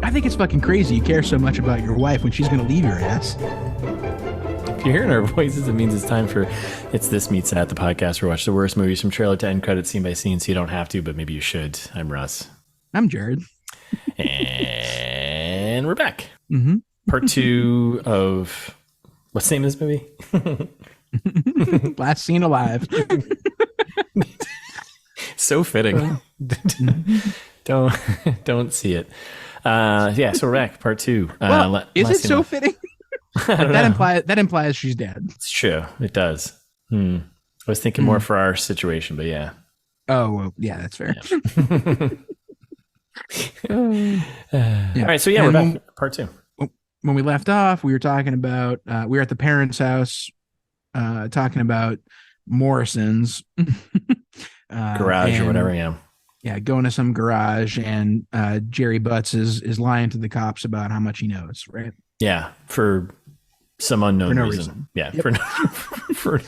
I think it's fucking crazy you care so much about your wife when she's going to leave your ass. If you're hearing our voices, it means it's time for It's This Meets That, the podcast where we watch the worst movies from trailer to end credits, scene by scene, so you don't have to, but maybe you should. I'm Russ. I'm Jared. And we're back. Mm-hmm. Part 2 of... What's the name of this movie? Last Scene Alive. So fitting. Don't see it. Yeah, so we're back. Part 2. Well, is it so fitting? That implies she's dead. It's true. It does. I was thinking more for our situation, but yeah. Oh, well, yeah, that's fair. Yeah. Yeah. All right, so yeah, we're back. Part 2. When we left off, we were talking about we were at the parents' house talking about Morrison's garage or whatever. Yeah, going to some garage, and Gerry Butts is lying to the cops about how much he knows, right? Yeah, for some unknown reason. Yeah, yep. for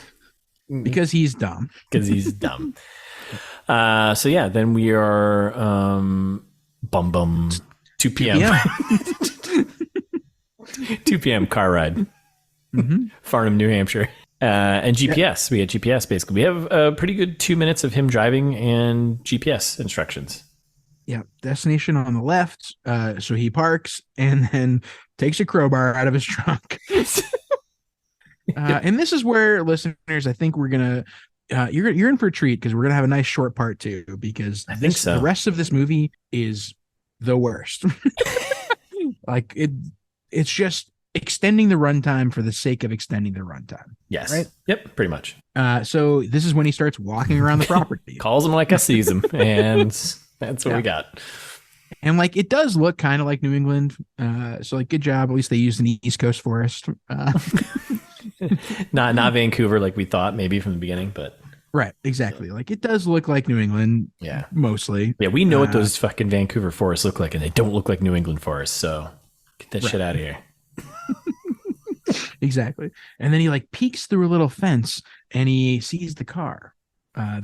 because he's dumb. Because he's dumb. So yeah, then we are 2 p.m. 2 p.m. car ride. Farnham, New Hampshire. And GPS. Yep. We had GPS basically. We have a pretty good 2 minutes of him driving and GPS instructions. Yeah. Destination on the left. So he parks and then takes a crowbar out of his trunk. And this is where, listeners, I think we're going to, you're in for a treat because we're going to have a nice short part 2 because I think so. The rest of this movie is the worst. Like it's just extending the runtime for the sake of extending the runtime. Yes. Right? Yep. Pretty much. So this is when he starts walking around the property. Calls him like I sees him. And that's what we got. And like, it does look kind of like New England. So like, good job. At least they used an East Coast forest. Not Vancouver like we thought maybe from the beginning, but. Right. Exactly. Like it does look like New England. Yeah. Mostly. Yeah. We know what those fucking Vancouver forests look like, and they don't look like New England forests. So get that shit out of here. Exactly. And then he like peeks through a little fence and he sees the car that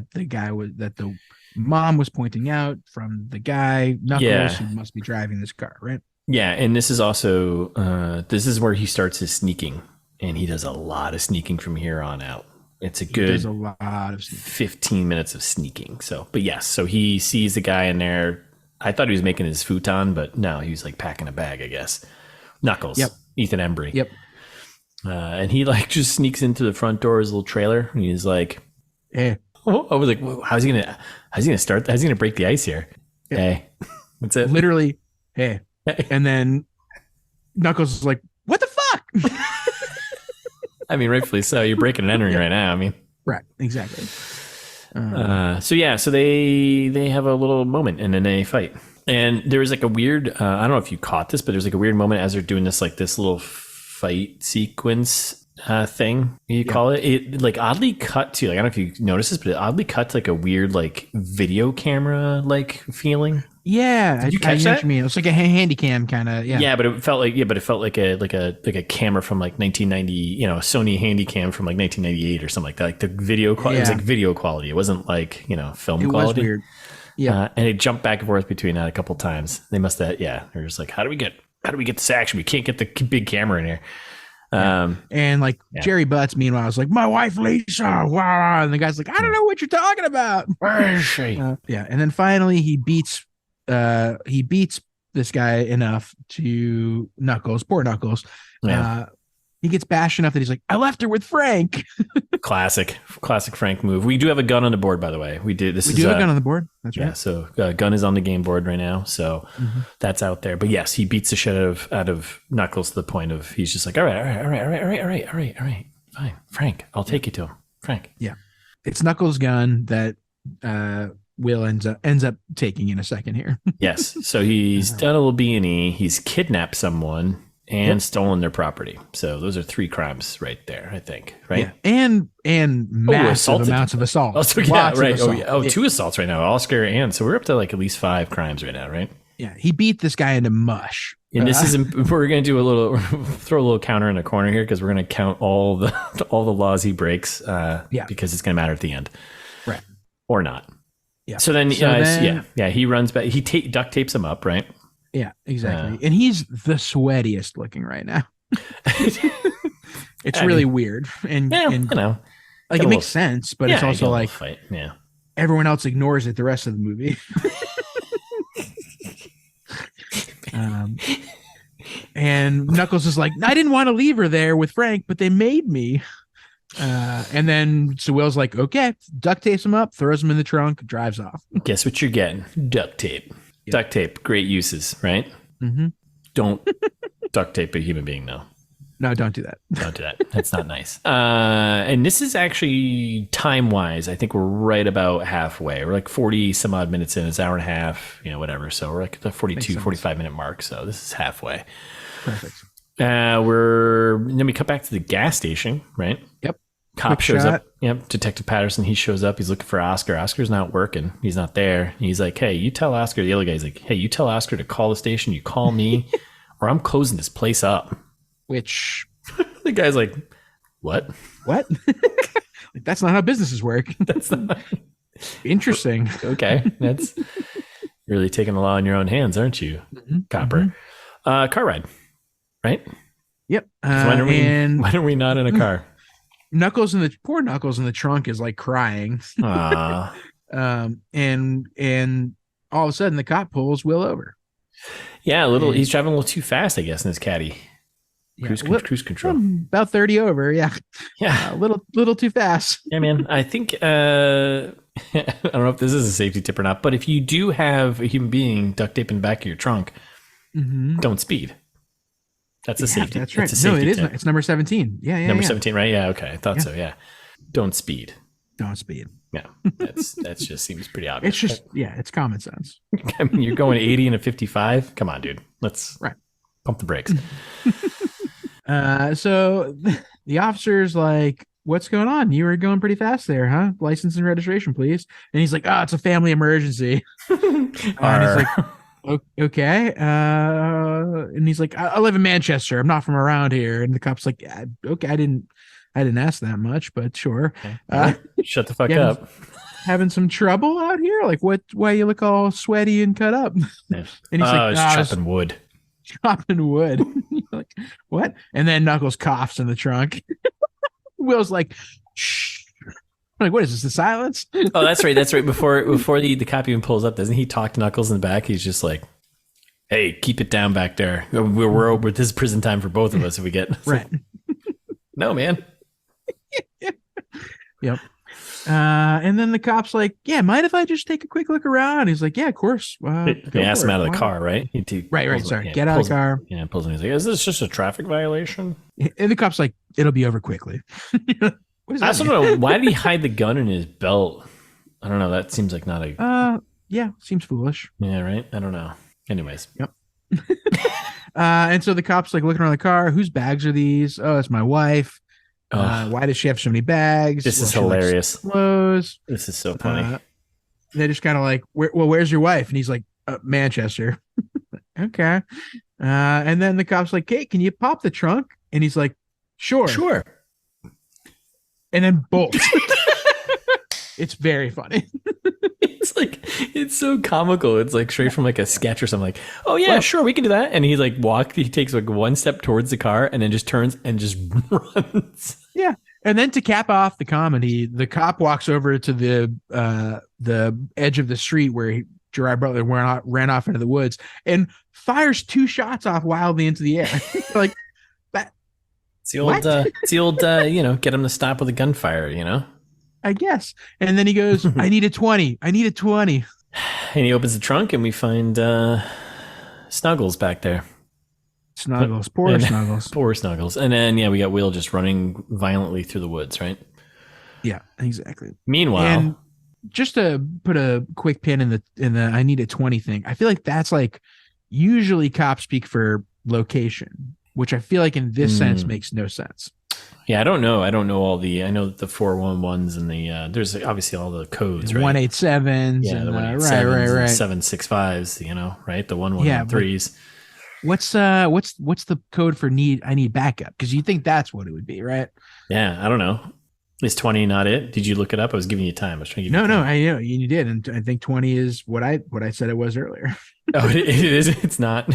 the mom was pointing out from the guy Knuckles who must be driving this car, right? Yeah. And this is also this is where he starts his sneaking, and he does a lot of sneaking from here on out. It's a good 15 minutes of sneaking. So, but yes, so he sees the guy in there. I thought he was making his futon, but no, he was like packing a bag, I guess. Knuckles. Yep. Ethan Embry. Yep. And he like just sneaks into the front door of his little trailer, and he's like, "Hey." Oh, I was like, well, how's he gonna start? How's he gonna break the ice here? Yep. Hey. That's it. Literally, hey. And then Knuckles is like, what the fuck? I mean, rightfully so. You're breaking and entering right now. I mean, right. Exactly. So they have a little moment and then they fight. And there was like a weird, I don't know if you caught this, but there's like a weird moment as they're doing this, like this little fight sequence thing, you call it. It like oddly cut to, like, I don't know if you noticed this, but it oddly cut to like a weird, like video camera, like feeling. Yeah. Did you catch that? What you mean. It's like a handy cam kind of, Yeah, but it felt like, a camera from like 1990, a Sony handy cam from like 1998 or something like that. Like the video quality, it was like video quality. It wasn't like, film quality. It was weird. Yeah. And it jumped back and forth between that a couple times. They must have, they're just like, how do we get this action? We can't get the big camera in here. And like Gerry Butts, meanwhile, was like, my wife Lisa, wow. And the guy's like, I don't know what you're talking about. Where is she? And then finally he beats this guy enough to Poor Knuckles. Yeah. He gets bashed enough that he's like, I left her with Frank. Classic Frank move. We do have a gun on the board, by the way. We do have a gun on the board. That's right. Yeah, so gun is on the game board right now. So that's out there. But yes, he beats the shit out of Knuckles to the point of he's just like, all right. Fine. Frank, I'll take you to him. Frank. Yeah. It's Knuckles' gun that Will ends up taking in a second here. Yes. So he's done a little B&E. He's kidnapped someone and stolen their property. So those are 3 crimes right there, I think. Right. Yeah. And massive amounts of assault. Also, yeah, right. Assault. 2 assaults right now. Oscar and so we're up to like at least 5 crimes right now, right? Yeah. He beat this guy into mush. And this is we're going to do throw a little counter in the corner here because we're going to count all the laws he breaks. Because it's going to matter at the end. Right. or not. Yeah. So then, he runs back. He duct tapes him up, right? Yeah, exactly. And he's the sweatiest looking right now. It's really weird. And like it makes sense, but it's also like everyone else ignores it the rest of the movie. And Knuckles is like, I didn't want to leave her there with Frank, but they made me. And then so Will's like, okay, duct tapes him up, throws him in the trunk, drives off. Guess what you're getting? Duct tape. Yep. Duct tape, great uses, right? Mm-hmm. Don't duct tape a human being, though. No, don't do that. Don't do that. That's not nice. And this is actually time-wise, I think we're right about halfway. We're like 40 some odd minutes in. It's an hour and a half, whatever. So we're like at the 42, 45-minute mark. So this is halfway. Perfect. Then we cut back to the gas station, right? Yep. Cop shows up. Yep. Detective Patterson, he shows up. He's looking for Oscar. Oscar's not working. He's not there. He's like, hey, you tell Oscar. The other guy's like, hey, you tell Oscar to call the station. You call me or I'm closing this place up. Which the guy's like, what? Like, that's not how businesses work. That's not interesting. Okay. That's really taking the law in your own hands, aren't you, Copper? Mm-hmm. Car ride, right? Yep. Why are we not in a car? Poor Knuckles in the trunk is like crying. And all of a sudden the cop pulls Will over. Yeah, he's driving a little too fast, I guess, in his caddy. Cruise control. About 30 over, yeah. Yeah. A little too fast. Yeah, man. I think I don't know if this is a safety tip or not, but if you do have a human being duct tape in the back of your trunk, don't speed. That's a safety. That's right. No, it is. It's number 17. Yeah. Number 17, right? Yeah. Okay. I thought so. Yeah. Don't speed. Don't speed. Yeah. That just seems pretty obvious. It's just, it's common sense. I mean, you're going 80 and a 55. Come on, dude. Let's pump the brakes. So the officer's like, what's going on? You were going pretty fast there, huh? License and registration, please. And he's like, it's a family emergency. And he's like, okay. And he's like, I live in Manchester. I'm not from around here. And the cop's like, okay, I didn't ask that much, but sure. Okay. Shut the fuck up. Having some trouble out here? Like, why you look all sweaty and cut up? Yeah. And he's like, chopping wood. Chopping wood. You're like, what? And then Knuckles coughs in the trunk. Will's like, shh. I'm like, what is this? The silence? Oh, that's right. Before the cop even pulls up, doesn't he talk to Knuckles in the back? He's just like, hey, keep it down back there. We're this is prison time for both of us if we get right. No, man. Yep. And then the cop's like, yeah, mind if I just take a quick look around? He's like, yeah, of course. He asks him out of the car, right? Right. Sorry. Get out of the car. Yeah, pulls him. He's like, is this just a traffic violation? And the cop's like, it'll be over quickly. What I also don't know. Why did he hide the gun in his belt? I don't know. That seems like not a... yeah, seems foolish. Yeah, right? I don't know. Anyways. Yep. And so the cop's like looking around the car. Whose bags are these? Oh, it's my wife. Why does she have so many bags? This is hilarious. Clothes. This is so funny. They just kind of like, where's your wife? And he's like, Manchester. Okay. And then the cop's like, Kate, can you pop the trunk? And he's like, sure. And then bolts. It's very funny. It's so comical. It's like straight from like a sketch or something. Like, oh yeah, sure, we can do that. And he's like he takes like one step towards the car and then just turns and just runs. Yeah. And then to cap off the comedy, the cop walks over to the edge of the street where Gerard Butler ran off into the woods and fires 2 shots off wildly into the air. Like that. It's the old, get him to stop with a gunfire, I guess. And then he goes, I need a 20. And he opens the trunk and we find Snuggles back there. Snuggles. Poor Snuggles. And then, we got Will just running violently through the woods, right? Yeah, exactly. Meanwhile. And just to put a quick pin in the I need a 20 thing, I feel like that's like usually cops speak for location, which I feel like in this sense makes no sense. Yeah, I don't know. I know the 411s and the there's obviously all the codes, right? 187s, yeah, the 187s, right. 765s, right? The 113s. What's the code for I need backup? Because you think that's what it would be, right? Yeah, I don't know. Is 20 not it? Did you look it up? I was giving you time. I was trying to give you No, time. I know you did, and I think 20 is what I said it was earlier. Oh, it is. It's not.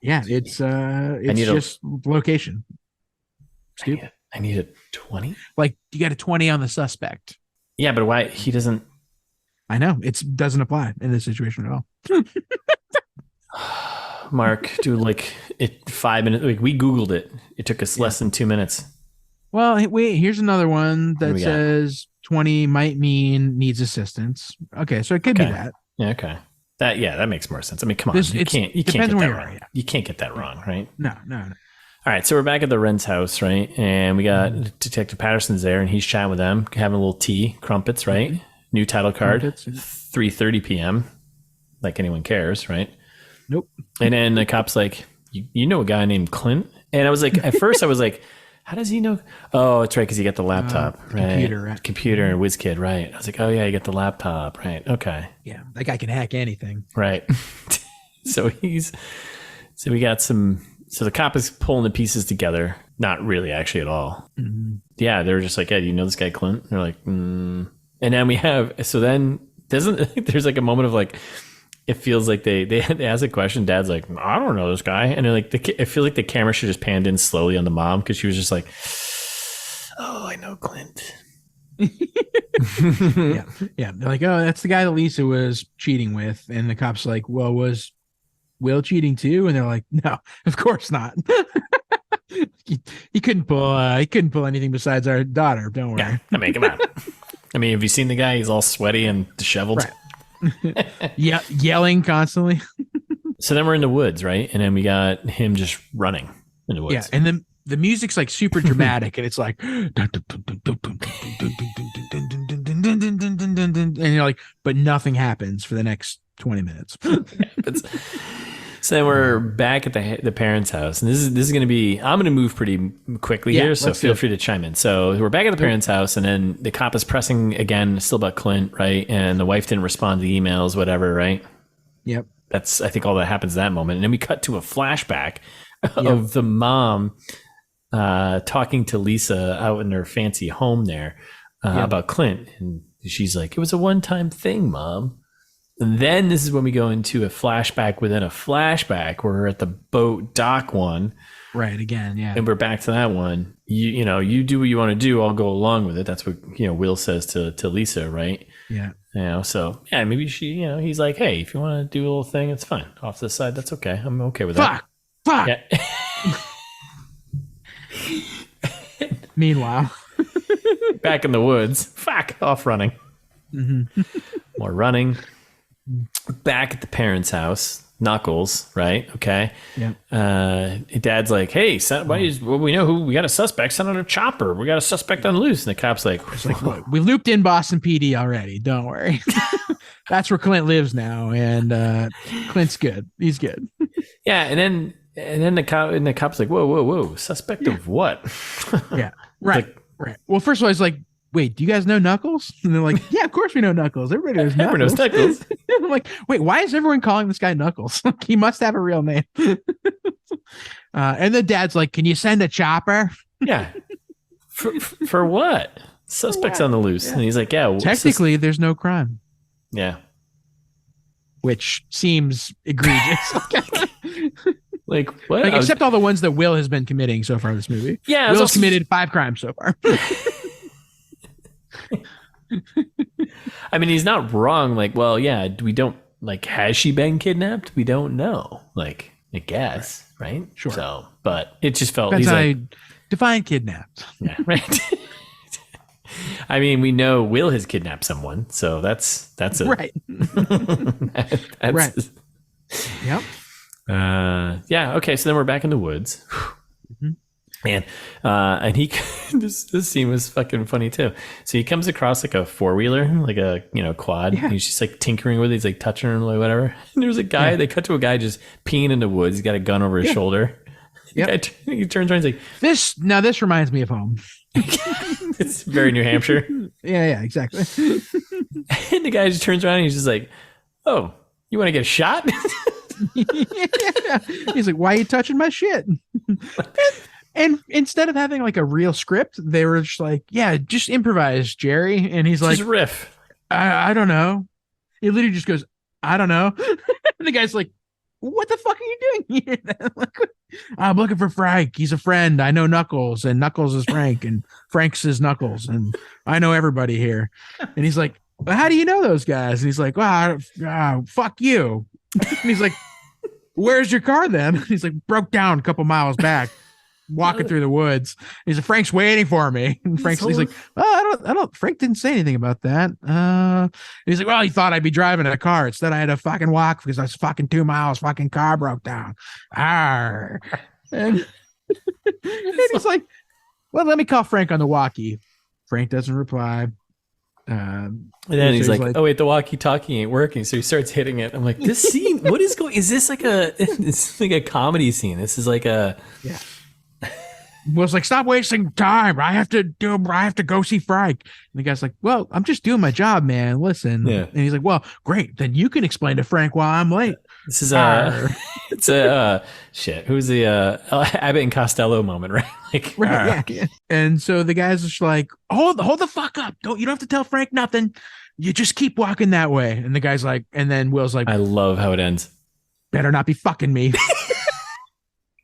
Yeah, it's just location. Stupid. I need a 20. Like you got a 20 on the suspect. Yeah, but why he doesn't? I know it doesn't apply in this situation at all. Mark, dude, like 5 minutes. Like we Googled it. It took us less than 2 minutes. Well, wait. Here's another one that says 20 might mean needs assistance. Okay, so it could be that. Yeah. Okay. That makes more sense. I mean, come on. You can't get that wrong. You can't get that wrong, right? No. All right, so we're back at the Wren's house, right? And we got Detective Patterson's there, and he's chatting with them, having a little tea, crumpets, right? Mm-hmm. New title card, 3:30 p.m. Like anyone cares, right? Nope. And then the cop's like, you know a guy named Clint? And I was like, at first I was like, how does he know? Oh, it's right, because he got the laptop, right? Computer and WizKid, right? I was like, oh yeah, you got the laptop, right? Okay. Yeah, that guy can hack anything. Right. So we got some. So the cop is pulling the pieces together. Not really, actually, at all. Mm-hmm. Yeah, they were just like, "Yeah, do you know this guy Clint?" And they're like, And then we have. So then there's like a moment of like, it feels like they ask a question. Dad's like, "I don't know this guy," and they're like, I feel like the camera should just panned in slowly on the mom because she was just like, "Oh, I know Clint." Yeah. They're like, "Oh, that's the guy that Lisa was cheating with," and the cop's like, "Well, was Will cheating too?" And they're like, "No, of course not." he couldn't pull anything besides our daughter. Don't worry. Yeah, I mean, come on. I mean, have you seen the guy? He's all sweaty and disheveled. Right. Yeah, yelling constantly. So then we're in the woods, right? And then we got him just running in the woods. Yeah, and then the music's like super dramatic, and it's like, and you're like, but nothing happens for the next 20 minutes. So then we're back at the parents' house, and this is going to be. I'm going to move pretty quickly here, so feel free to chime in. So we're back at the parents' house, and then the cop is pressing again, still about Clint, right? And the wife didn't respond to the emails, whatever, right? Yep. That's I think all that happens at that moment, and then we cut to a flashback of the mom talking to Lisa out in her fancy home there about Clint, and she's like, "It was a one-time thing, Mom." And then this is when we go into a flashback within a flashback where we're at the boat dock one. Right, again, yeah. And we're back to that one. You do what you want to do, I'll go along with it. That's what, Will says to Lisa, right? Yeah. So, yeah, maybe he's like, hey, if you want to do a little thing, it's fine. Off to the side, that's okay. I'm okay with that. Fuck! Yeah. Meanwhile. Back in the woods. Fuck! Off running. Mm-hmm. More running. Back at the parents' house, Knuckles, right? Okay. Yeah. Dad's like, "Hey, we know who we got a suspect. Send out a chopper. We got a suspect on the loose." And the cop's like, "Look, we looped in Boston PD already. Don't worry. That's where Clint lives now, and Clint's good. He's good." Yeah, and then the cop's like, "Whoa, suspect of what?" Yeah. Right. Right. Well, first of all, he's like, "Wait, do you guys know Knuckles?" And they're like, "Yeah, of course we know Knuckles. Everybody knows Knuckles." Everyone knows Knuckles. I'm like, "Wait, why is everyone calling this guy Knuckles? He must have a real name." And the dad's like, "Can you send a chopper?" Yeah. For what? Suspects on the loose. Yeah. And he's like, "Yeah, technically there's no crime." Yeah. Which seems egregious. Like what? Except all the ones that Will has been committing so far in this movie. Yeah, Will's committed 5 crimes so far. I mean, he's not wrong. Like, well, yeah, we don't has she been kidnapped? We don't know. Like, I guess, right? Sure. So, but it just felt. Depends how I define kidnapped. Yeah, right. I mean, we know Will has kidnapped someone, so that's a right. that's, right. Yep. Yeah. Okay. So then we're back in the woods. Mm-hmm. And he this scene was fucking funny too. So he comes across like a 4-wheeler, like a quad. Yeah. He's just like tinkering with it. He's like touching it, like whatever. And there's a guy. They cut to a guy just peeing in the woods. He's got a gun over his shoulder. Yeah. He turns around. He's like, This reminds me of home. It's very New Hampshire. Yeah. Exactly. And the guy just turns around and he's just like, "Oh, you want to get shot?" Yeah. He's like, "Why are you touching my shit?" And instead of having like a real script, they were just like, yeah, just improvise, Gerry. And he's like, just riff. I don't know. He literally just goes, I don't know. And the guy's like, what the fuck are you doing here? Like, I'm looking for Frank. He's a friend. I know Knuckles, and Knuckles is Frank, and Frank's is Knuckles, and I know everybody here. And he's like, well, how do you know those guys? And he's like, well, fuck you. And he's like, where's your car then? And he's like, broke down a couple miles back, walking through the woods. He's like, Frank's waiting for me. And he's like, well, I don't, Frank didn't say anything about that. He's like, well, he thought I'd be driving a car. Instead, I had to fucking walk because I was fucking 2 miles, fucking car broke down. Arr. And he's like, well, let me call Frank on the walkie. Frank doesn't reply. And then he's like, oh wait, the walkie-talkie ain't working. So he starts hitting it. I'm like, this scene, what is going? Is this like it's like a comedy scene? This is like a yeah. Will's like, stop wasting time. I have to go see Frank. And the guy's like, well, I'm just doing my job, man. Listen. Yeah. And he's like, well, great. Then you can explain to Frank while I'm late. This is it's a shit. Who's the Abbott and Costello moment, right? Like, right, yeah. And so the guy's just like, hold the fuck up. You don't have to tell Frank nothing. You just keep walking that way. And the guy's like, and then Will's like, I love how it ends. Better not be fucking me.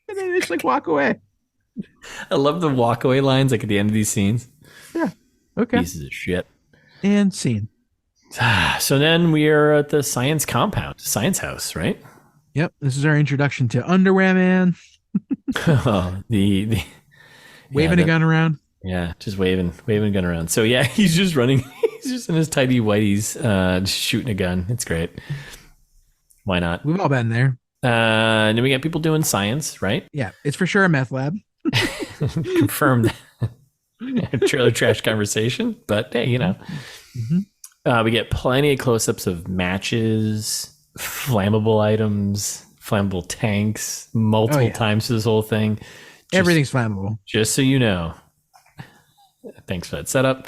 And then they just like walk away. I love the walk away lines like at the end of these scenes. Yeah. Okay. Pieces of shit. And scene. So then we are at the science compound, science house, right? Yep. This is our introduction to Underwear Man. the waving a gun around. Yeah, just waving a gun around. So yeah, he's just running. He's just in his tidy whities, just shooting a gun. It's great. Why not? We've all been there. And then we got people doing science, right? Yeah, it's for sure a meth lab. Confirmed. Trailer trash conversation, but hey, you know. We get plenty of close-ups of matches, flammable items, flammable tanks, multiple times for this whole thing. Everything's flammable. Just so you know. Thanks for that setup.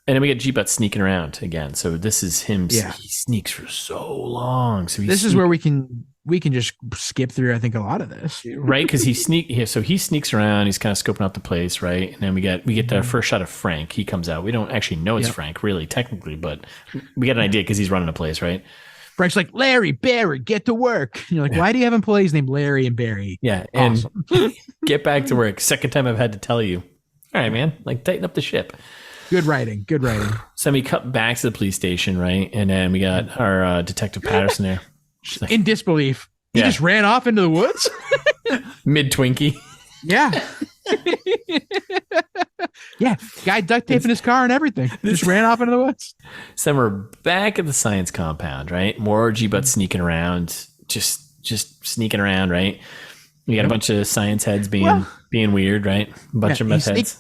And then we get G Butts sneaking around again. So this is him. Yeah. He sneaks for so long. So this is where we can just skip through, I think, a lot of this. Right? Because he sneaks around. He's kind of scoping out the place, right? And then we get the first shot of Frank. He comes out. We don't actually know it's Frank, really, technically, but we get an idea because he's running a place, right? Frank's like, Larry, Barry, get to work. And you're like, why do you have employees named Larry and Barry? Yeah. Awesome. And get back to work. Second time I've had to tell you. All right, man. Like, tighten up the ship. Good writing. So we cut back to the police station, right? And then we got our Detective Patterson there. Like, in disbelief. He just ran off into the woods? Mid Twinkie. Yeah. Yeah. Guy duct taping his car and everything. Just ran off into the woods. So we're back at the science compound, right? More G-Butts sneaking around. Just sneaking around, right? We got a bunch of science heads being weird, right? A bunch of meth heads.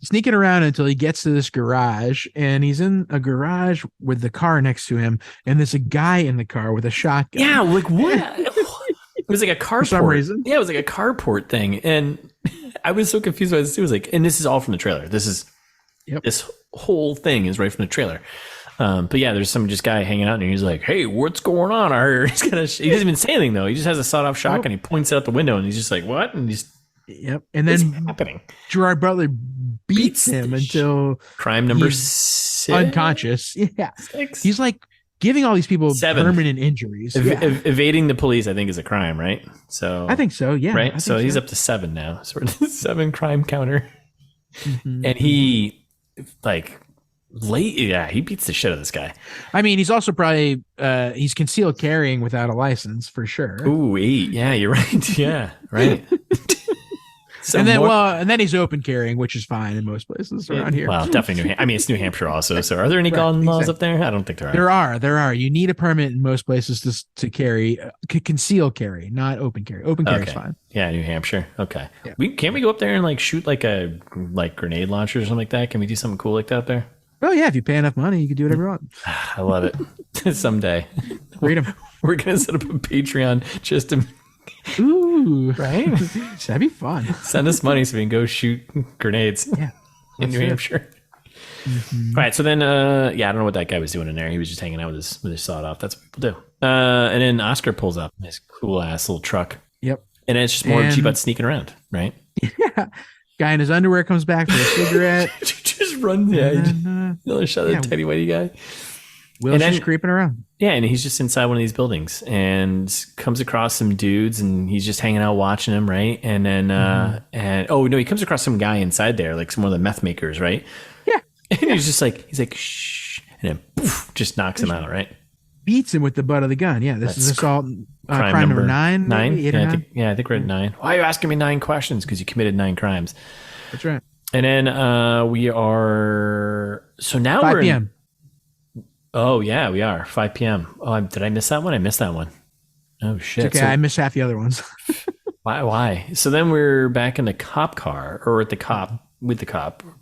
Sneaking around until he gets to this garage, and he's in a garage with the car next to him, and there's a guy in the car with a shotgun. Yeah, like what? It was like a carport. For some reason. Yeah, it was like a carport thing, and I was so confused by this. It was like, and this is all from the trailer. This whole thing is right from the trailer. But yeah, there's some just guy hanging out, and he's like, "Hey, what's going on?" He doesn't even say anything though. He just has a sawed-off shotgun. He points it out the window, and he's just like, "What?" And he's and then happening. Gerard Butler beats him until crime number 6, unconscious. Yeah, 6. He's like giving all these people 7 permanent injuries. Evading the police, I think, is a crime, right? So I think so. Yeah, right. So he's up to 7 now. So we're 7 crime counter, and he he beats the shit out of this guy. I mean, he's also probably he's concealed carrying without a license for sure. Ooh, 8. Yeah, you're right. Yeah, right. And then he's open carrying, which is fine in most places around here. Well, definitely I mean, it's New Hampshire also. So are there any gun laws up there? I don't think there are. There are. You need a permit in most places to carry, conceal carry, not open carry. Open carry is fine. Yeah, New Hampshire. Okay. Yeah. Can't we go up there and shoot like a grenade launcher or something like that? Can we do something cool like that up there? Oh yeah, if you pay enough money, you can do whatever you want. I love it. Someday. Freedom. We're gonna set up a Patreon just to ooh, right? That'd be fun. Send us money so we can go shoot grenades in New Hampshire. All right, so then I don't know what that guy was doing in there. He was just hanging out with his sawed off. That's what people do. And then Oscar pulls up his cool ass little truck. Yep. And then it's just more G-Butts sneaking around, right? Yeah. Guy in his underwear comes back for a cigarette. Just runs. Yeah. Another shot of the tiny whitey guy. Will's just creeping around. Yeah, and he's just inside one of these buildings and comes across some dudes, and he's just hanging out watching them, right? And then, he comes across some guy inside there, like some of the meth makers, right? Yeah. And he's like, shh, and then poof, just knocks him out, right? Beats him with the butt of the gun. Yeah, this is assault crime number 9. 9? Yeah, I think we're at 9. Why are you asking me 9 questions? Because you committed 9 crimes. That's right. And then we are... So now 5 we're... p.m. Oh, yeah, we are. 5 p.m. Oh, did I miss that one? I missed that one. Oh, shit. It's okay, I missed half the other ones. Why? So then we're back in the cop car, or with the cop,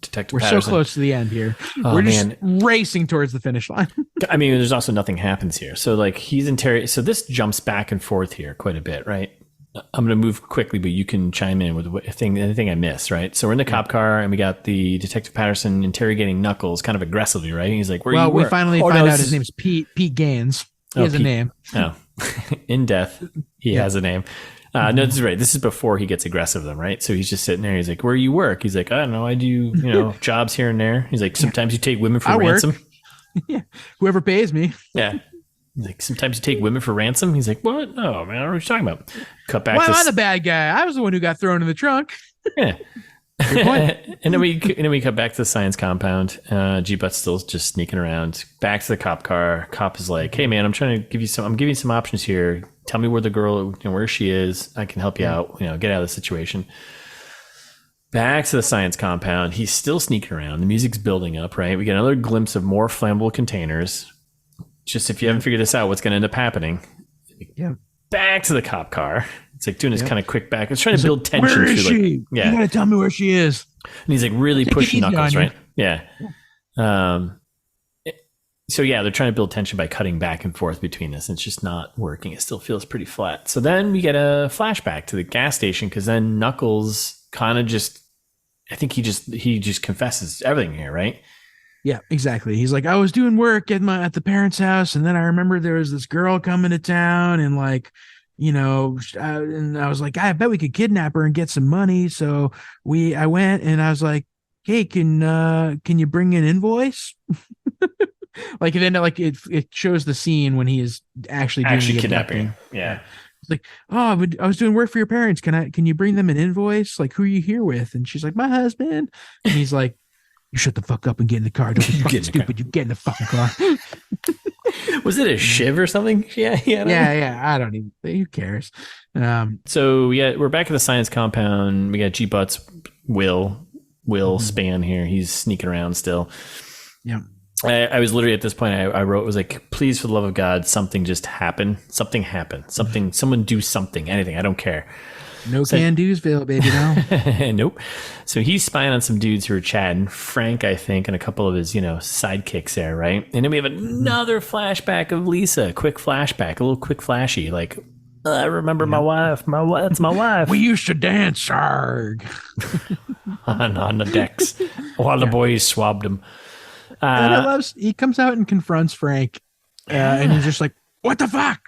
Detective We're Patterson. so close to the end here. Oh, we're just racing towards the finish line. I mean, there's also nothing happens here. So like he's interrogating. So this jumps back and forth here quite a bit, right? I'm going to move quickly, but you can chime in with anything I miss, right? So we're in the cop car, and we got the Detective Patterson interrogating Knuckles kind of aggressively, right? He's like, "Where you we work?" finally find out his name's Pete Gaines. He has a name. Oh, in death, he has a name. No, this is right. This is before he gets aggressive with them, right? So he's just sitting there. He's like, "Where you work?" He's like, "I don't know. I do, jobs here and there." He's like, "Sometimes you take women for ransom." Yeah, whoever pays me. Yeah. He's like, "Sometimes you take women for ransom." He's like, "What? No, man, I don't know what you're talking about." Cut back. Why am I the bad guy? I was the one who got thrown in the trunk. Yeah. And then we cut back to the science compound. G Butts still just sneaking around. Back to the cop car. Cop is like, "Hey man, I'm giving you some options here. Tell me where the girl, where she is. I can help you out. Get out of the situation." Back to the science compound. He's still sneaking around. The music's building up, right? We get another glimpse of more flammable containers. Just if you haven't figured this out, what's going to end up happening? Yeah. Back to the cop car. It's like doing this kind of quick back. It's trying to build tension. Where is she? You gotta tell me where she is. And he's like really pushing Knuckles, right? Yeah. So yeah, they're trying to build tension by cutting back and forth between this. And it's just not working. It still feels pretty flat. So then we get a flashback to the gas station because then Knuckles kind of I think he just confesses everything here, right? Yeah, exactly. He's like, I was doing work at the parents' house, and then I remember there was this girl coming to town, and and I was like, I bet we could kidnap her and get some money. So I went, and I was like, hey, can you bring an invoice? Like, and then it shows the scene when he is actually doing the kidnapping. Yeah. It's like, oh, I was doing work for your parents. Can you bring them an invoice? Like, who are you here with? And she's like, my husband. And he's like, you shut the fuck up and get in the car. Don't be fucking stupid. You get in the fucking car. Was it a shiv or something? Yeah. I don't even. Who cares? So we're back at the science compound. We got G Butts, Will Span here. He's sneaking around still. Yeah. I was literally at this point. I wrote, it was like, please, for the love of God, something just happen. Something happen. Someone do something. Anything. I don't care. No can-do'sville, baby, no. Nope. So he's spying on some dudes who are chatting. Frank, I think, and a couple of his, sidekicks there, right? And then we have another flashback of Lisa. Quick flashback, a little quick flashy. Like, I remember my wife. That's my wife. We used to dance, Sarg. on the decks while the boys swabbed him. And he comes out and confronts Frank, and he's just like, what the fuck?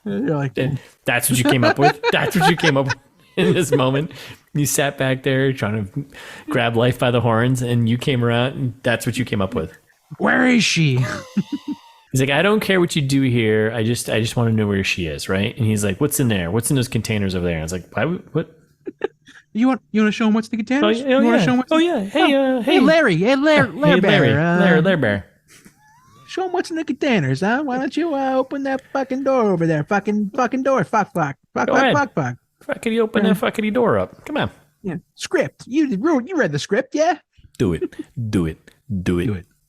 You're like, that's what you came up with? That's what you came up with in this moment? You sat back there trying to grab life by the horns, and you came around, and that's what you came up with. Where is she? He's like, I don't care what you do here. I just want to know where she is, right? And he's like, what's in there? What's in those containers over there? And I was like, what? You want to show him what's in the containers? Oh, yeah. Hey, Larry. Hey, Larry Bear. Show him what's in the containers, huh? Why don't you open that fucking door over there? Fucking door. Fuck. Fuck, you open that fuckity door up. Come on. Yeah. Script. You read the script, yeah? Do it.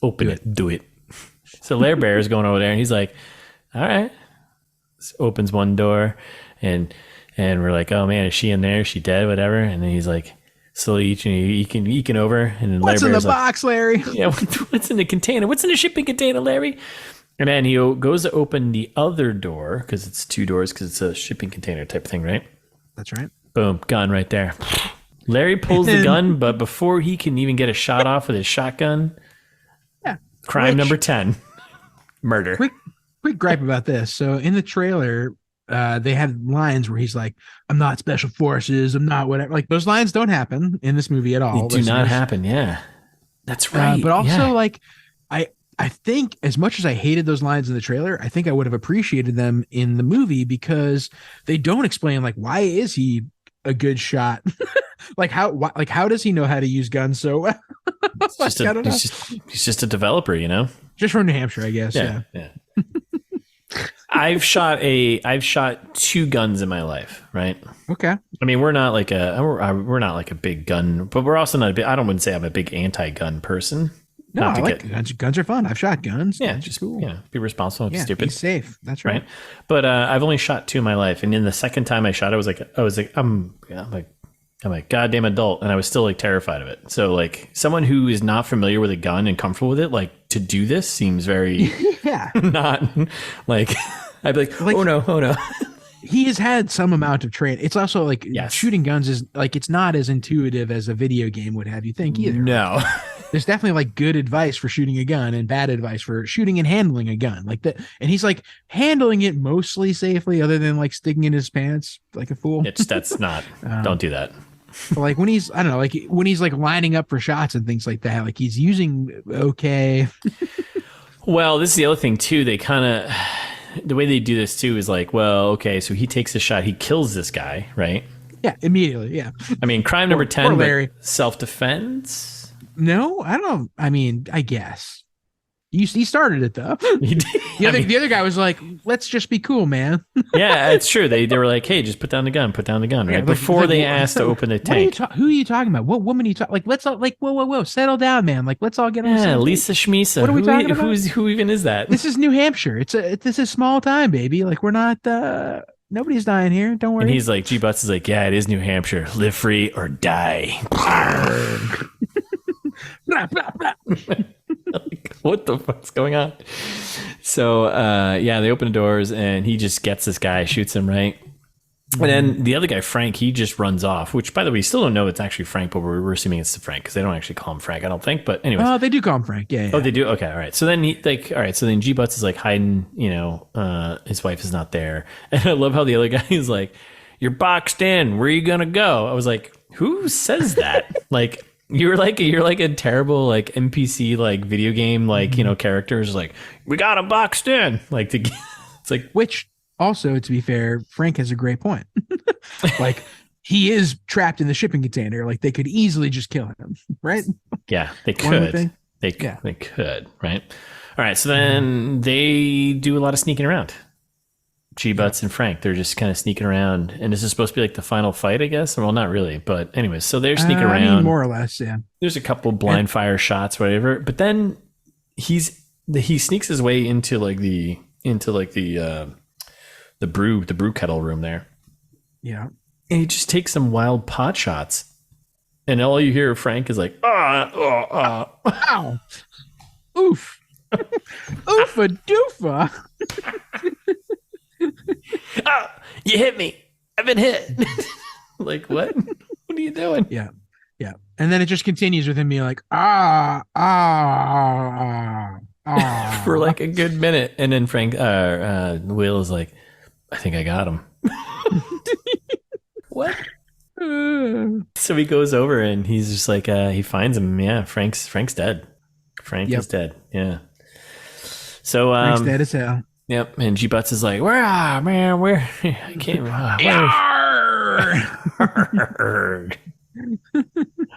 Open it. Do it. So Larry Bear is going over there, and he's like, all right. Opens one door, and we're like, oh man, is she in there? Is she dead? Whatever. And then he's like, slowly eking over. And then what's Larry in the box, Larry? Yeah, what's in the container? What's in the shipping container, Larry? And then he goes to open the other door, because it's 2 doors, because it's a shipping container type of thing, right? That's right. Boom, gun right there. Larry pulls the gun, but before he can even get a shot off with his shotgun, crime number 10, murder. Quick gripe about this. So in the trailer, they have lines where he's like, I'm not special forces, I'm not whatever. Like those lines don't happen in this movie at all. They do not happen. Yeah, that's right. But also like I think as much as I hated those lines in the trailer, I think I would have appreciated them in the movie because they don't explain like why is he a good shot? Like how does he know how to use guns so well? He's just a developer, you know? Just from New Hampshire, I guess. Yeah. I've shot 2 guns in my life, right? Okay. I mean, we're not like a big gun, but we're also not a big, I wouldn't say I'm a big anti-gun person. No, I like guns. Guns are fun. I've shot guns. Yeah, just cool. Be responsible. Yeah, stupid. Be safe. That's right. But I've only shot 2 in my life, and in the second time I shot, I was like, I'm a goddamn adult, and I was still like terrified of it. So like someone who is not familiar with a gun and comfortable with it, like to do this seems very not like I'd be like oh no. He has had some amount of training. It's also like shooting guns is like it's not as intuitive as a video game would have you think either. No. There's definitely like good advice for shooting a gun and bad advice for shooting and handling a gun like that. And he's like handling it mostly safely other than like sticking in his pants like a fool. That's not, don't do that. Like when he's, I don't know, like when he's like lining up for shots and things like that, like he's using okay. Well, this is the other thing too. They kind of, the way they do this too is like, well, okay, so he takes a shot, he kills this guy, right? Yeah, immediately. Yeah. I mean, crime number 10, but self-defense. No, I don't know. I mean, I guess he started it though. The other guy was like, "Let's just be cool, man." Yeah, it's true. They were like, "Hey, just put down the gun, right?" Yeah, before they asked to open the tank. Who are you talking about? What woman are you talking? Like, let's all like, whoa, settle down, man. Like, let's all get on. Yeah, Lisa Schmisa. What are we talking about? Who even is that? This is New Hampshire. This is small time, baby. Like, we're not. Nobody's dying here. Don't worry. And he's like, G Butts is like, yeah, it is New Hampshire. Live free or die. Blah, blah, blah. Like, what the fuck's going on? So they open the doors and he just gets this guy, shoots him, right? And then the other guy, Frank, he just runs off, which by the way, we still don't know it's actually Frank, but we're assuming it's Frank because they don't actually call him Frank, I don't think. But anyways. Oh, they do call him Frank. Yeah. Oh, they do? Okay. All right. So then so then G Butts is like hiding, his wife is not there. And I love how the other guy is like, you're boxed in. Where are you going to go? I was like, who says that? Like, you're like a terrible like NPC like video game like characters like we got him boxed in like it's like which also to be fair Frank has a great point. Like he is trapped in the shipping container, like they could easily just kill him, right? Yeah, they could. They could, right? All right, so then they do a lot of sneaking around. G Butts and Frank, they're just kind of sneaking around, and this is supposed to be like the final fight, I guess. Well, not really, but anyways, so they're sneaking around, I mean, more or less. Yeah, there's a couple blind fire shots, whatever. But then he sneaks his way into the brew kettle room there. Yeah, and he just takes some wild pot shots, and all you hear Frank is like, ow, oof, oofa doofa. Oh, you hit me. I've been hit. Like, what? What are you doing? Yeah. And then it just continues with him being like, for like a good minute. And then Frank, Will is like, I think I got him. What? So he goes over and he's just like, he finds him. Yeah, Frank's dead. Frank is dead. Yeah. So Frank's dead as hell. Yep, and G Butts is like, where? I can't.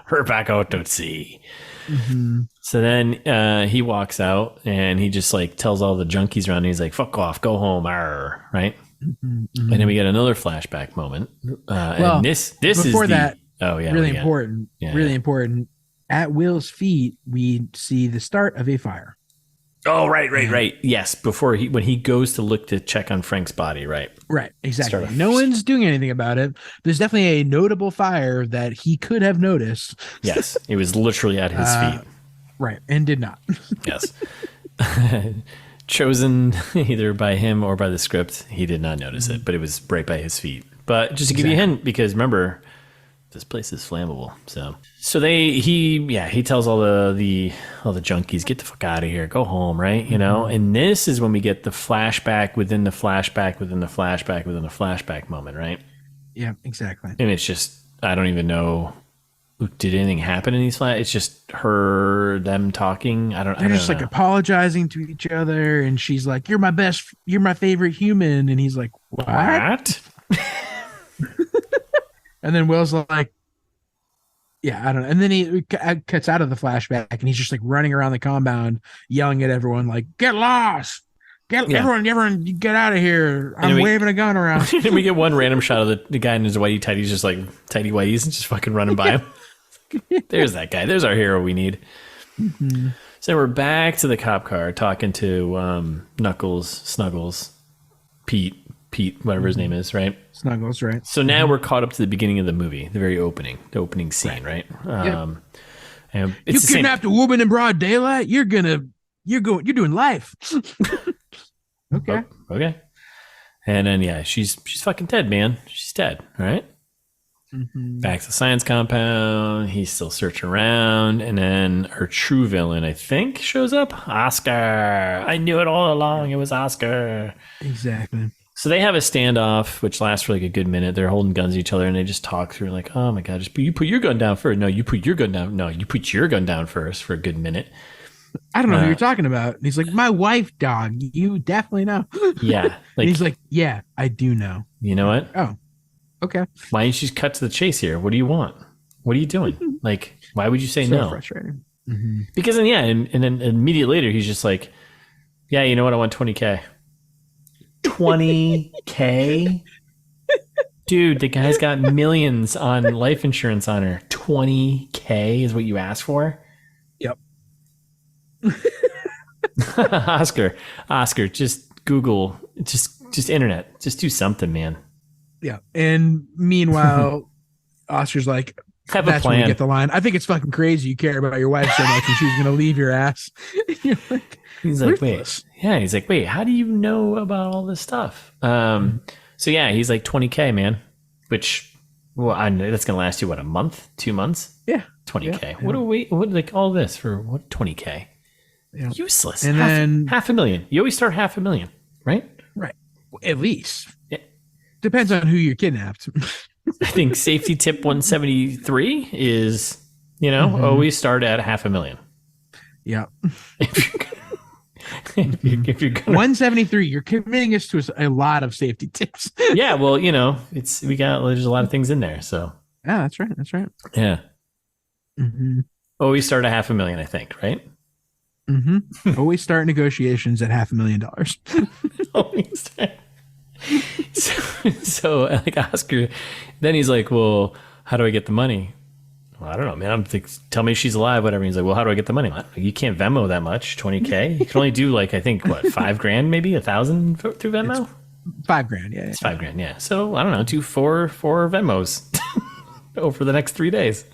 We're back out to sea. Mm-hmm. So then he walks out and he just like tells all the junkies around. He's like, "Fuck off, go home." Right? Mm-hmm. And then we get another flashback moment. And this before is that. Oh yeah, really important. Yeah, really important. At Will's feet, we see the start of a fire. Oh, right. Yes, when he goes to look to check on Frank's body, right? Right, exactly. No one's doing anything about it. There's definitely a notable fire that he could have noticed. Yes, it was literally at his feet. Right, and did not. Yes. Chosen either by him or by the script, he did not notice it, but it was right by his feet. But just to give you a hint, because remember, this place is flammable. So he tells all the junkies, get the fuck out of here, go home, right? You know, and this is when we get the flashback within the flashback within the flashback within the flashback moment, right? Yeah, exactly. And it's just, I don't even know, did anything happen in these flashbacks? It's just them talking. They're just like apologizing to each other, and she's like, you're my favorite human, and he's like, what? And then Will's like, yeah, I don't know. And then he cuts out of the flashback, and he's just like running around the compound, yelling at everyone, like, get lost. Everyone, get out of here. I'm waving a gun around. And we get one random shot of the guy in his whitey tighties, just like tighty whities, and just fucking running by him. There's that guy. There's our hero we need. Mm-hmm. So we're back to the cop car talking to Knuckles, Snuggles, Pete, whatever his name is, right? Snuggles, right? So now we're caught up to the beginning of the movie, the opening scene, right? And you kidnapped a woman in broad daylight. You're doing life. Okay. Oh, okay. And then she's fucking dead, man. She's dead, right? Mm-hmm. Back to the science compound. He's still searching around, and then our true villain, I think, shows up. Oscar. I knew it all along. It was Oscar. Exactly. So they have a standoff, which lasts for like a good minute. They're holding guns at each other, and they just talk through like, "Oh my god, you put your gun down first. No, you put your gun down. No, you put your gun down first for a good minute." I don't know who you're talking about. And he's like, my wife, dog. You definitely know. Yeah. Like, he's like, yeah, I do know. You know what? Oh, okay. Why don't you just cut to the chase here? What do you want? What are you doing? Like, why would you say no? Frustrating. Mm-hmm. Because then, and then immediately later, he's just like, yeah, you know what? I want 20K. 20K? Dude, the guy's got millions on life insurance on her. 20K is what you asked for? Yep. Oscar, just Google, just internet, just do something, man. Yeah. And meanwhile, Oscar's like, have a plan. When we get the line. I think it's fucking crazy you care about your wife so much and she's going to leave your ass. He's like, wait. Yeah, he's like, wait, how do you know about all this stuff? So yeah, he's like 20K, man, which, well, I know that's going to last you, what, a month, 2 months? Yeah. 20K. Yeah. What like all this for what? 20K. Yeah. Useless. And then $500,000. You always start $500,000, right? Right. At least. Yeah. Depends on who you kidnapped. I think safety tip 173 is, always start at $500,000. Yeah. If you're gonna... 173, you're committing us to a lot of safety tips. Yeah, well, there's a lot of things in there, so. Yeah, that's right. Yeah. Mm-hmm. Always start at $500,000, I think, right? Mm-hmm. Always start negotiations at $500,000. Always start. So like Oscar, then he's like, well, how do I get the money? Well, I don't know, man. Tell me she's alive, whatever. He's like, well, how do I get the money? You can't Venmo that much, 20K. You can only do like, I think, what, $5,000, maybe $1,000 through Venmo? It's $5,000, yeah. It's $5,000, yeah. So I don't know, do four Venmos over the next 3 days.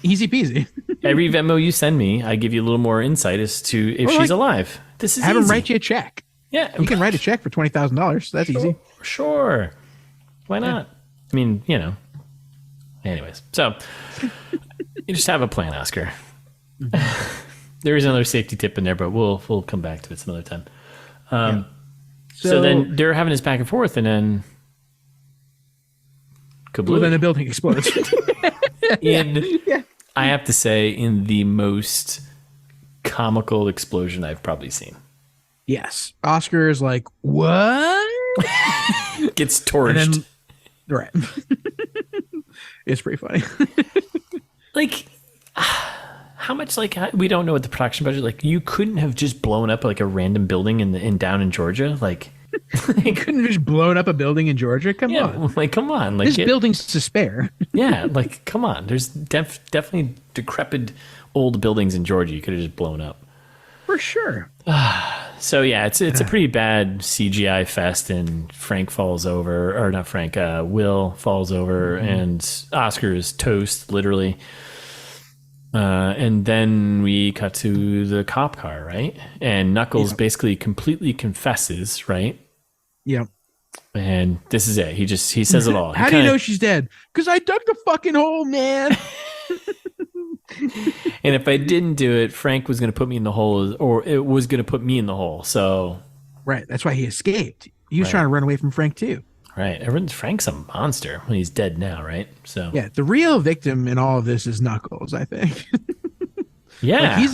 Easy peasy. Every Venmo you send me, I give you a little more insight as to if she's alive. This is have easy. him write you a check. Yeah, you can write a check for $20,000. That's easy. Sure. Why not? I mean, Anyways, so you just have a plan, Oscar. There is another safety tip in there, but we'll come back to it some other time. So then they're having this back and forth, and then kablooey. Well, then the building explodes. I have to say, in the most comical explosion I've probably seen. Yes. Oscar is like, what? Gets torched. Right. It's pretty funny. Like, how much, we don't know what the production budget, you couldn't have just blown up like a random building down in Georgia. You couldn't have just blown up a building in Georgia? Come on. Come on. This building's to spare. Yeah, come on. There's definitely decrepit old buildings in Georgia you could have just blown up. For sure. So yeah, it's a pretty bad CGI fest, and Frank falls over, or not Frank, Will falls over, and Oscar is toast, literally. And then we cut to the cop car, right? And Knuckles basically completely confesses, right? Yeah. And this is it. He says it all. How do you know she's dead? Because I dug the fucking hole, man. And if I didn't do it, Frank was going to put me in the hole, or it was going to put me in the hole. So, right. That's why he escaped. He was trying to run away from Frank too. Right. Frank's a monster when he's dead now, right? So yeah, the real victim in all of this is Knuckles, I think. Yeah, like he's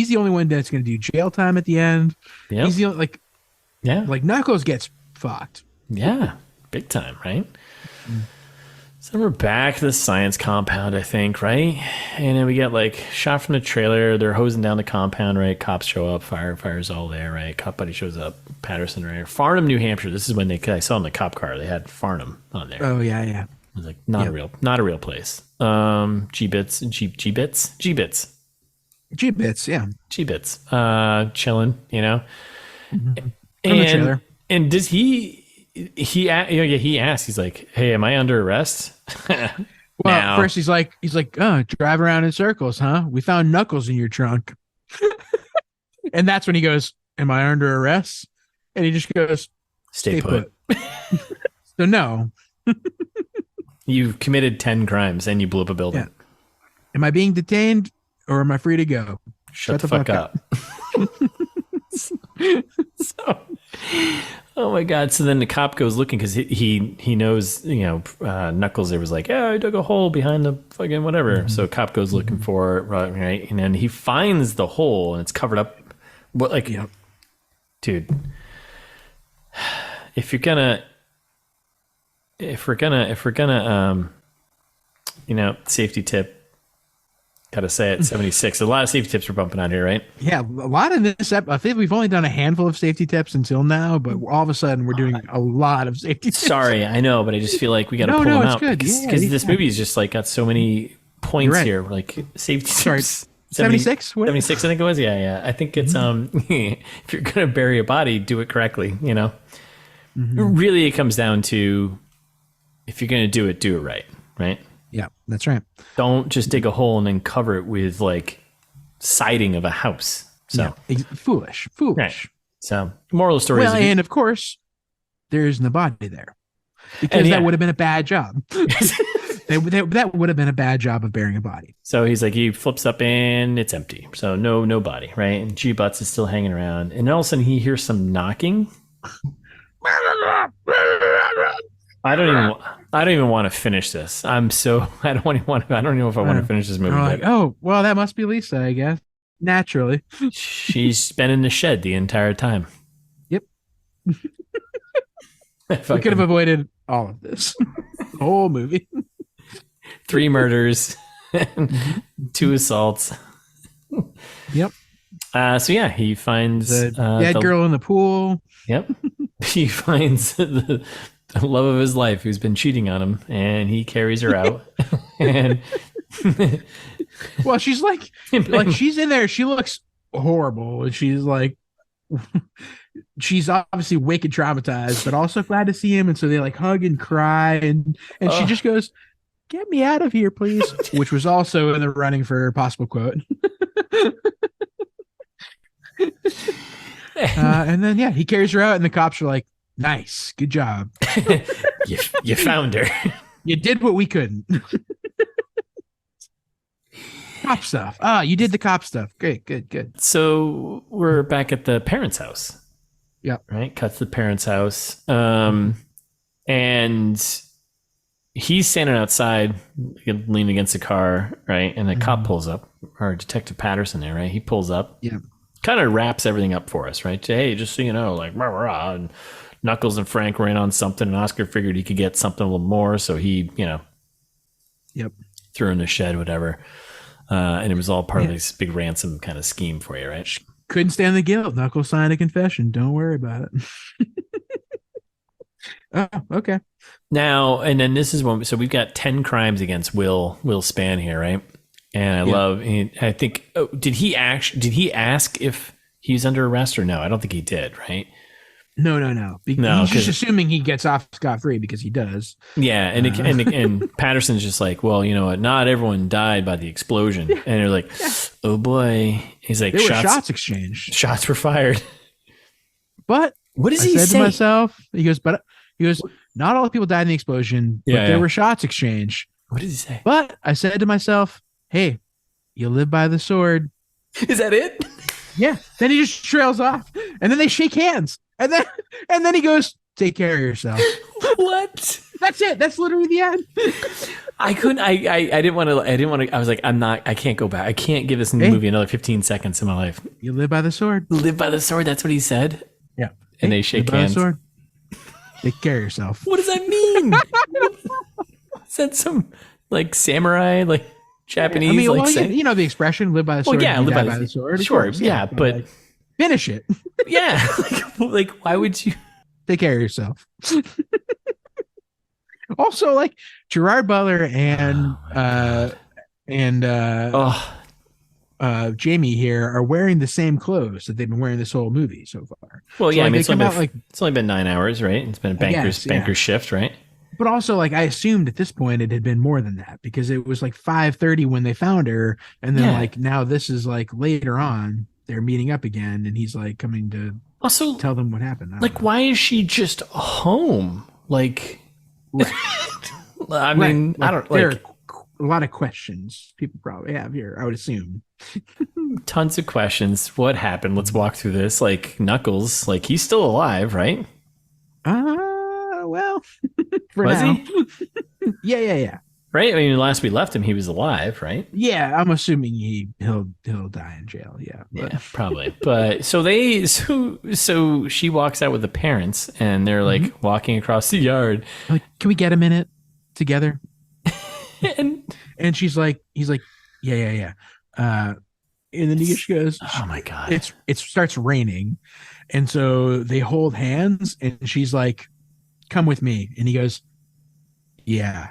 the only one that's going to do jail time at the end. Yeah, he's the only, like Knuckles gets fucked. Yeah, big time, right? So we're back to the science compound, I think, right? And then we get like shot from the trailer. They're hosing down the compound, right? Cops show up, fire's all there, right? Cop buddy shows up, Patterson, right? Farnham, New Hampshire. This is when I saw in the cop car, they had Farnham on there. Oh yeah, yeah. I was like, not a real place. G-Bits, yeah. G-Bits, chilling, you know. Mm-hmm. From the trailer. And does he asks, he's like, hey, am I under arrest? Well, first he's like, oh, drive around in circles, huh? We found Knuckles in your trunk. And that's when he goes, am I under arrest? And he just goes, stay put. So no. You've committed 10 crimes and you blew up a building. Yeah. Am I being detained or am I free to go? Shut the fuck up. So, oh my god! So then the cop goes looking because he knows, you know, Knuckles. There was like, yeah, I dug a hole behind the fucking whatever. Mm-hmm. So cop goes looking for it, right, and then he finds the hole and it's covered up. What, like, dude? If we're gonna, you know, safety tip. Gotta say it, 76. A lot of safety tips we're bumping on here, right? Yeah, a lot of this. I think we've only done a handful of safety tips until now, but all of a sudden we're doing a lot of safety tips. Sorry, I know, but I just feel like we gotta pull them out because this movie is just like got so many points here, like safety tips. 76? 76, I think it was. Yeah. I think it's if you're gonna bury a body, do it correctly. You know, really, it comes down to if you're gonna do it right, right? Yeah, that's right. Don't just dig a hole and then cover it with like siding of a house. So foolish. Right. So moral of the story is, and of course, there isn't a body there because that would have been a bad job. That would have been a bad job of burying a body. So he's like, he flips up and it's empty. So no body, right? And G Butts is still hanging around, and all of a sudden he hears some knocking. I don't even want to finish this. I don't even know if I want to finish this movie. Like, oh, well, that must be Lisa, I guess. Naturally. She's been in the shed the entire time. Yep. We could have avoided all of this. The whole movie. 3 murders, 2 assaults. Yep. So yeah, he finds the dead girl in the pool. Yep. He finds the love of his life who's been cheating on him, and he carries her out. And well, she's like she's in there. She looks horrible, and she's like, she's obviously wicked traumatized, but also glad to see him. And so they like hug and cry, and she just goes, "Get me out of here, please," which was also in the running for a possible quote. And then he carries her out, and the cops are like, "Nice, good job. You found her. You did what we couldn't." Cop stuff. You did the cop stuff. Great, good. So we're back at the parents' house. Yeah. Right. Cuts to the parents' house. And he's standing outside, leaning against the car, right? And the cop pulls up, or Detective Patterson there, right? He pulls up. Yeah. Kind of wraps everything up for us, right? Hey, just so you know, like, rah, rah, rah, and Knuckles and Frank were in on something, and Oscar figured he could get something a little more, so he, threw in the shed, whatever. And it was all part of this big ransom kind of scheme for you, right? Couldn't stand the guilt. Knuckles signed a confession. Don't worry about it. Oh, okay. Now, and then this is when, so we've got 10 crimes against Will Spann here, right? And I think, did he ask if he's under arrest or no? I don't think he did, right? No. He's just assuming he gets off scot-free because he does. Yeah, and Patterson's just like, well, you know what? Not everyone died by the explosion. And they're like, oh boy. He's like, there were shots exchanged. Shots were fired. But what does he say? To myself, he goes, but He goes, not all the people died in the explosion, but there were shots exchanged. What did he say? But I said to myself, hey, you live by the sword. Is that it? Yeah. Then he just trails off, and then they shake hands, and then he goes, take care of yourself. What? That's it. That's literally the end. I couldn't. I didn't want to. I was like, I can't go back. I can't give this movie another 15 seconds in my life. You live by the sword. Live by the sword. That's what he said. Yeah. And they shake hands. By the sword. Take care of yourself. What does that mean? Is that some like samurai, like Japanese? I mean, like well, you know the expression, live by the sword. Well, yeah, live by the sword. Sure. Course, yeah, but like, finish it. Yeah. like, why would you take care of yourself? Also, like Gerard Butler and Jaimie here are wearing the same clothes that they've been wearing this whole movie so far. Well, so, yeah, like, I mean, it's only been 9 hours, right? It's been a banker's shift, right? But also, like, I assumed at this point it had been more than that because it was like 5:30 when they found her, and then like now this is like later on they're meeting up again, and he's like coming to also tell them what happened. Like, why is she just home? Like, right. I mean, right. I don't there like are a lot of questions people probably have here. I would assume tons of questions. What happened? Let's walk through this. Like Knuckles, like he's still alive, right? Well, for was now. He? Yeah. Right. I mean, last we left him, he was alive, right? Yeah, I'm assuming he'll die in jail. Yeah, yeah, probably. But so she walks out with the parents, and they're like walking across the yard. Like, can we get a minute together? and he's like, yeah. And then he just goes, oh my God, it starts raining, and so they hold hands, and she's like, come with me, and he goes, yeah.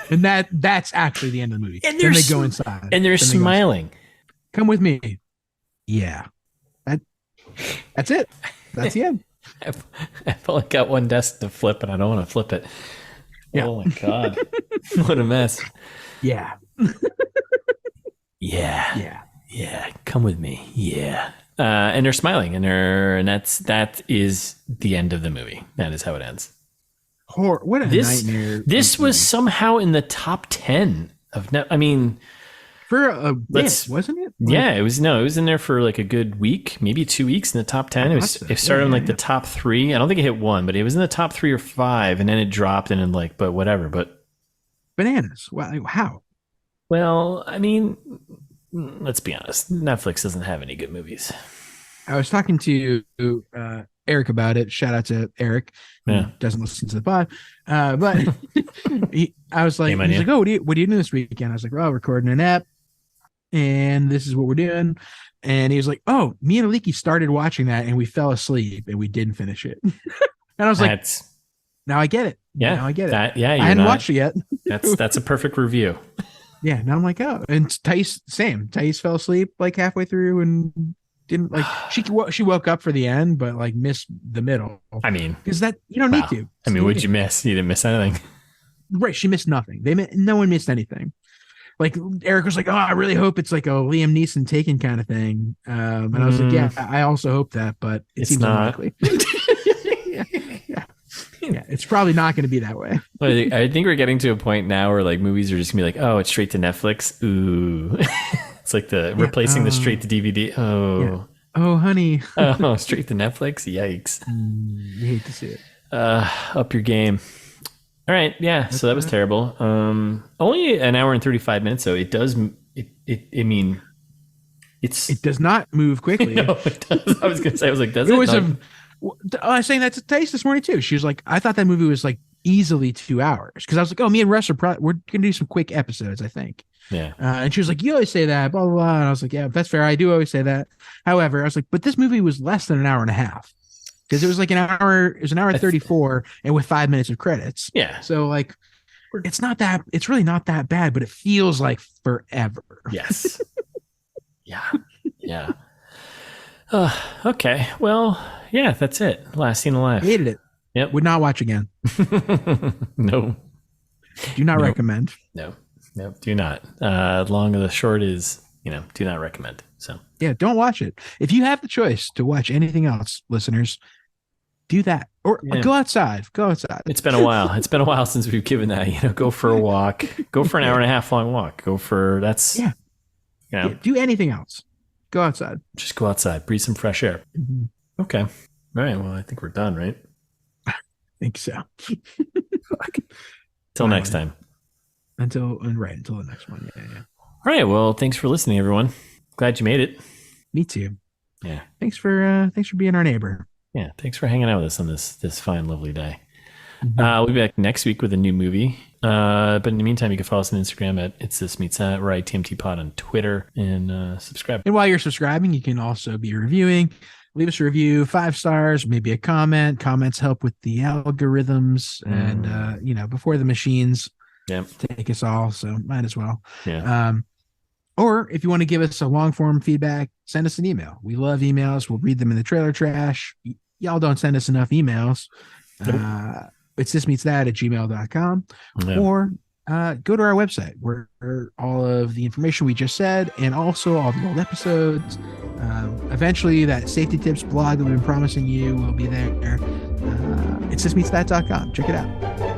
And that's actually the end of the movie. And then they go inside. And they're smiling. Come with me. Yeah. That's it. That's the end. I've only got one desk to flip, and I don't want to flip it. Yeah. Oh my God. What a mess. Yeah. Yeah. Come with me. Yeah. And they're smiling, and that is the end of the movie. That is how it ends. What a nightmare. This was somehow in the top 10 of I mean, for a bit, wasn't it? Yeah, it was in there for like a good week, maybe 2 weeks in the top 10. It started in like the top 3. I don't think it hit 1, but it was in the top 3 or 5, and then it dropped and then like, but whatever. But bananas. Wow, how? Well, I mean, let's be honest. Netflix doesn't have any good movies. I was talking to Eric about it. Shout out to Eric, who doesn't listen to the pod. But I was like, he's like, oh, what are you doing this weekend? I was like, well, recording an app, and this is what we're doing. And he was like, oh, me and Aliki started watching that, and we fell asleep, and we didn't finish it. And I was like, now I get it. Yeah, now I get it. I hadn't watched it yet. That's a perfect review. Yeah, now I'm like, oh, and Thais fell asleep like halfway through and didn't like she woke up for the end, but like missed the middle. I mean, because that you don't need to. I mean, what'd you miss? You didn't miss anything, right? She missed nothing. No one missed anything. Like Eric was like, oh, I really hope it's like a Liam Neeson Taken kind of thing. And I was like, yeah, I also hope that, but it seems not. unlikely. Yeah, it's probably not going to be that way. I think we're getting to a point now where like movies are just gonna be like, oh, it's straight to Netflix. Ooh, it's like replacing the straight to DVD. Oh, oh, honey. Oh, straight to Netflix. Yikes! You hate to see it. Up your game. All right, yeah. So that was terrible. Only an hour and 35 minutes. So it does. I mean, it does not move quickly. No, it does. I was gonna say. I was like, does it? I was saying that to Thais this morning too. She was like, I thought that movie was like easily 2 hours because I was like, oh, me and Russ we're gonna do some quick episodes, I think. Yeah. And she was like, you always say that, blah blah blah. And I was like, yeah, that's fair. I do always say that. However, I was like, but this movie was less than an hour and a half because it was like an hour. It was an hour 34, and with 5 minutes of credits. Yeah. So like, it's not that. It's really not that bad, but it feels like forever. Yes. Yeah. Okay. Well, yeah, that's it. Last Scene Alive. Hated it. Yep. Would not watch again. No. Do not recommend. No, do not. Long of the short is, do not recommend. So yeah, don't watch it. If you have the choice to watch anything else, listeners, do that, or go outside. It's been a while. It's been a while since we've given that. Go for a walk. Go for an hour and a half long walk. Do anything else. Go outside. Just go outside. Breathe some fresh air. Mm-hmm. Okay. All right. Well, I think we're done, right? I think so. Till next time. Until the next one. Yeah. All right. Well, thanks for listening, everyone. Glad you made it. Me too. Yeah. Thanks for being our neighbor. Yeah. Thanks for hanging out with us on this fine, lovely day. Mm-hmm. We'll be back next week with a new movie. But in the meantime, you can follow us on Instagram at It's This Meets That, or TMT Pod on Twitter, and subscribe. And while you're subscribing, you can also be reviewing. Leave us a review, 5 stars, maybe a comment. Comments help with the algorithms, and before the machines take us all, so might as well. Yeah. Or if you want to give us a long form feedback, send us an email. We love emails. We'll read them in the trailer trash. Y'all don't send us enough emails. Nope. It's thismeetsthat@gmail.com, or go to our website where all of the information we just said, and also all the old episodes. Eventually, that safety tips blog that we've been promising you will be there. It's thismeetsthat.com. Check it out.